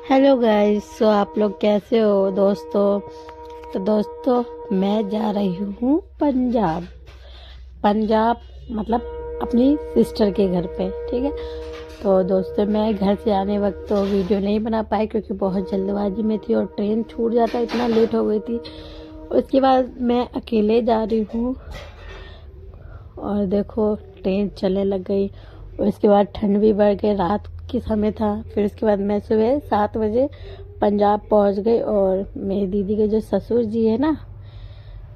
Hello guys, सो आप लोग कैसे हो दोस्तों। तो दोस्तों, मैं जा रही हूँ पंजाब। पंजाब मतलब अपनी सिस्टर के घर पे, ठीक है। तो दोस्तों, मैं घर से आने वक्त तो वीडियो नहीं बना पाई क्योंकि बहुत जल्दबाजी में थी और ट्रेन छूट जाता, इतना लेट हो गई थी। उसके बाद मैं अकेले जा रही हूँ और देखो ट्रेन चलने लग गई। उसके बाद ठंड भी बढ़ गई, रात के समय था। फिर उसके बाद मैं सुबह 7 बजे पंजाब पहुंच गई और मेरी दीदी के जो ससुर जी है ना,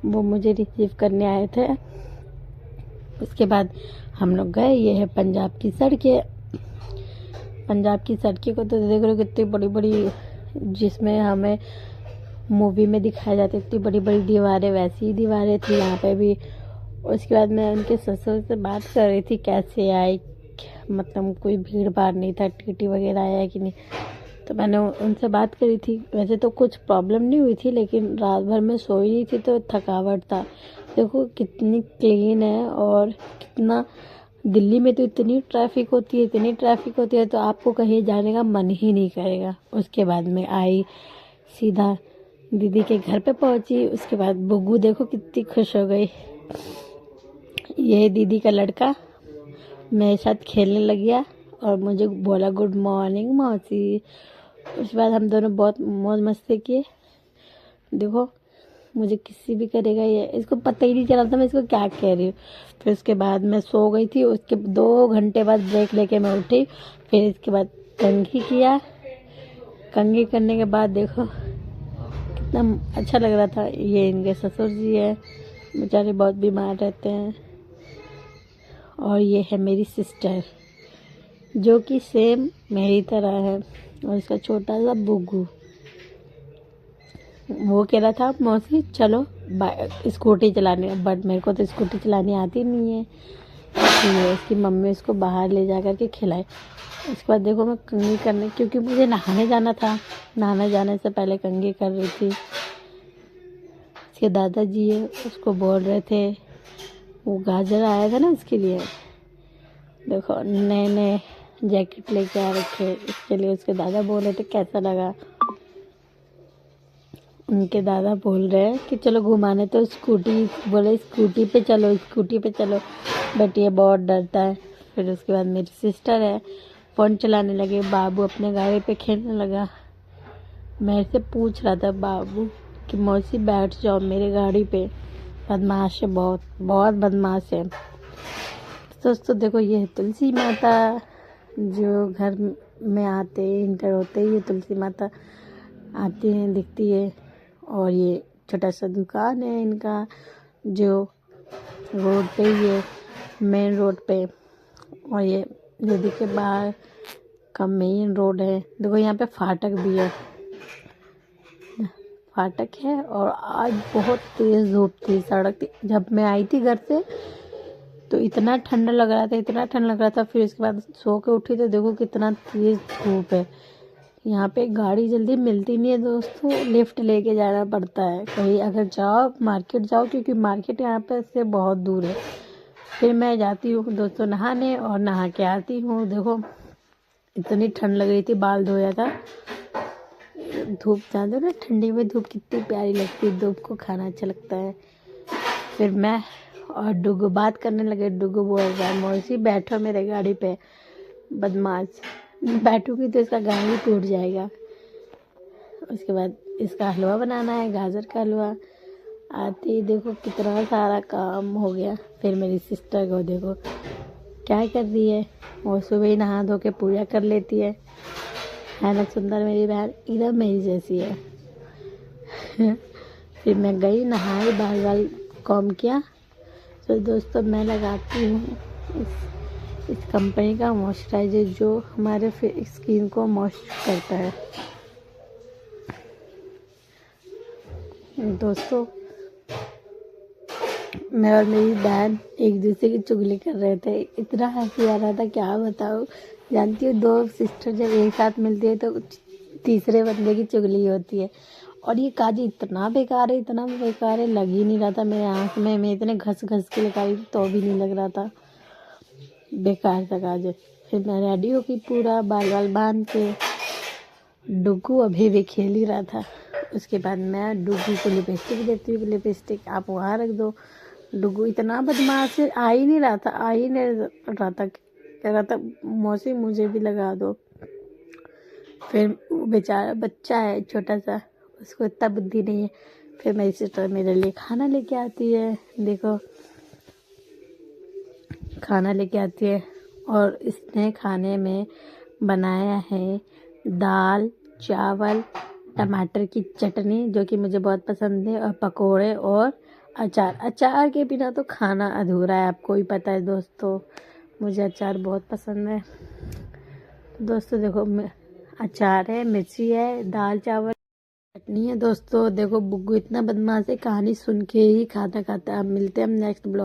वो मुझे रिसीव करने आए थे। उसके बाद हम लोग गए। ये है पंजाब की सड़कें। पंजाब की सड़कें को तो देख रहे हो कितनी बड़ी बड़ी, जिसमें हमें मूवी में दिखाया जाता है, इतनी बड़ी बड़ी दीवारें, वैसी ही दीवारें थी यहाँ पे भी। उसके बाद मैं उनके ससुर से बात कर रही थी कैसे आए, मतलब कोई भीड़ भाड़ नहीं था, टीटी वगैरह आया कि नहीं। तो मैंने उनसे बात करी थी। वैसे तो कुछ प्रॉब्लम नहीं हुई थी, लेकिन रात भर में सोई नहीं थी तो थकावट था। देखो कितनी क्लीन है और कितना, दिल्ली में तो इतनी ट्रैफिक होती है, इतनी ट्रैफिक होती है, तो आपको कहीं जाने का मन ही नहीं करेगा। उसके बाद में आई सीधा दीदी के घर पे पहुंची। उसके बाद बुग्गू देखो कितनी खुश हो गई। ये दीदी का लड़का मेरे साथ खेलने लग गया और मुझे बोला गुड मॉर्निंग मौसी। उसके बाद हम दोनों बहुत मौज मस्ती किए। देखो मुझे किसी भी करेगा, ये इसको पता ही नहीं चला था मैं इसको क्या कह रही हूँ। फिर उसके बाद मैं सो गई थी। उसके 2 घंटे बाद ब्रेक लेके मैं उठी। फिर इसके बाद कंघी किया। कंघी करने के बाद देखो कितना अच्छा लग रहा था। ये इनके ससुर जी है, बेचारे बहुत बीमार रहते हैं। और ये है मेरी सिस्टर जो कि सेम मेरी तरह है, और इसका छोटा सा बुग्गू। वो कह रहा था मौसी चलो स्कूटी चलाने, बट मेरे को तो स्कूटी चलानी आती नहीं है, इसलिए इसकी मम्मी उसको बाहर ले जा कर के खिलाए। उसके बाद देखो मैं कंघी करने, क्योंकि मुझे नहाने जाना था, नहाने जाने से पहले कंघी कर रही थी। इसके दादाजी है, उसको बोल रहे थे, वो गाजर आया था ना उसके लिए। देखो नए नए जैकेट लेके आ रखे, इसके लिए उसके दादा बोल रहे थे कैसा लगा। उनके दादा बोल रहे हैं कि चलो घुमाने, तो स्कूटी बोले स्कूटी पे चलो, स्कूटी पे चलो, बट ये बहुत डरता है। फिर उसके बाद मेरी सिस्टर है, फ़ोन चलाने लगे। बाबू अपने गाड़ी पे खेलने लगा। मेरे से पूछ रहा था बाबू कि मौसी बैठ जाओ मेरे गाड़ी पे, बदमाश है, बहुत बहुत बदमाश है। दोस्तों देखो, ये है तुलसी माता, जो घर में आते इंटर होते ही ये तुलसी माता आती हैं, दिखती है। और ये छोटा सा दुकान है इनका, जो रोड पे ही है, मेन रोड पे। और ये दीदी के बाहर का मेन रोड है। देखो यहाँ पे फाटक भी है, फाटक है। और आज बहुत तेज़ धूप थी, सड़क थी। जब मैं आई थी घर से तो इतना ठंडा लग रहा था, इतना ठंडा लग रहा था। फिर उसके बाद सो के उठी तो देखो कितना तेज़ धूप है। यहाँ पे गाड़ी जल्दी मिलती नहीं है दोस्तों, लिफ्ट लेके जाना पड़ता है कहीं अगर जाओ, मार्केट जाओ, क्योंकि मार्केट यहाँ पे से बहुत दूर है। फिर मैं जाती हूँ दोस्तों नहाने, और नहा के आती हूँ। देखो इतनी ठंड लग रही थी, बाल धोया था। धूप ज़्यादा ना, ठंडी में धूप कितनी प्यारी लगती है, धूप को खाना अच्छा लगता है। फिर मैं और डुगू बात करने लगे। डुगू बोल रहा है मौसी बैठो मेरे गाड़ी पे, बदमाश, बैठूंगी तो इसका गाड़ी टूट जाएगा। उसके बाद इसका हलवा बनाना है, गाजर का हलवा। आते ही देखो कितना सारा काम हो गया। फिर मेरी सिस्टर को देखो क्या कर रही है, वो सुबह ही नहा धो के पूजा कर लेती है ना सुंदर मेरी बहन, एकदम मेरी जैसी है। फिर मैं गई, नहाई, बाल कॉम किया। तो दोस्तों मैं लगाती हूँ इस कंपनी का मॉइस्चराइजर, जो हमारे स्किन को मॉइस्चर करता है। दोस्तों मैं और मेरी बहन एक दूसरे की चुगली कर रहे थे, इतना हंसी आ रहा था क्या बताऊँ। जानती हूँ 2 सिस्टर जब एक साथ मिलती है तो तीसरे बंदे की चुगली होती है। और ये काजल इतना बेकार है, इतना बेकार है, लग ही नहीं रहा था मेरे आँख में। मैं इतने घस घस के लगाई तो भी नहीं लग रहा था, बेकार था काजल। फिर मैं रेडी होगी पूरा बाल बांध के। डुग्गू अभी भी खेल ही रहा था। उसके बाद मैं डुग्गू को लिपस्टिक देती हूँ, लिपस्टिक आप वहाँ रख दो। डुग्गू इतना बदमाश है, आ ही नहीं रहा था, कह रहा था मौसी मुझे भी लगा दो। फिर वो बेचारा बच्चा है छोटा सा, उसको इतना बुद्धि नहीं है। फिर मेरी सिस्टर मेरे लिए खाना लेके आती है, देखो खाना लेके आती है। और इसने खाने में बनाया है दाल चावल टमाटर की चटनी, जो कि मुझे बहुत पसंद है, और पकोड़े और अचार के बिना तो खाना अधूरा है, आपको ही पता है दोस्तों, मुझे अचार बहुत पसंद है। दोस्तों देखो अचार है, मिर्ची है, दाल चावल चटनी है। दोस्तों देखो बुग्गू इतना बदमाश है, कहानी सुन के ही खाना खाता है। अब मिलते हैं हम नेक्स्ट ब्लॉग।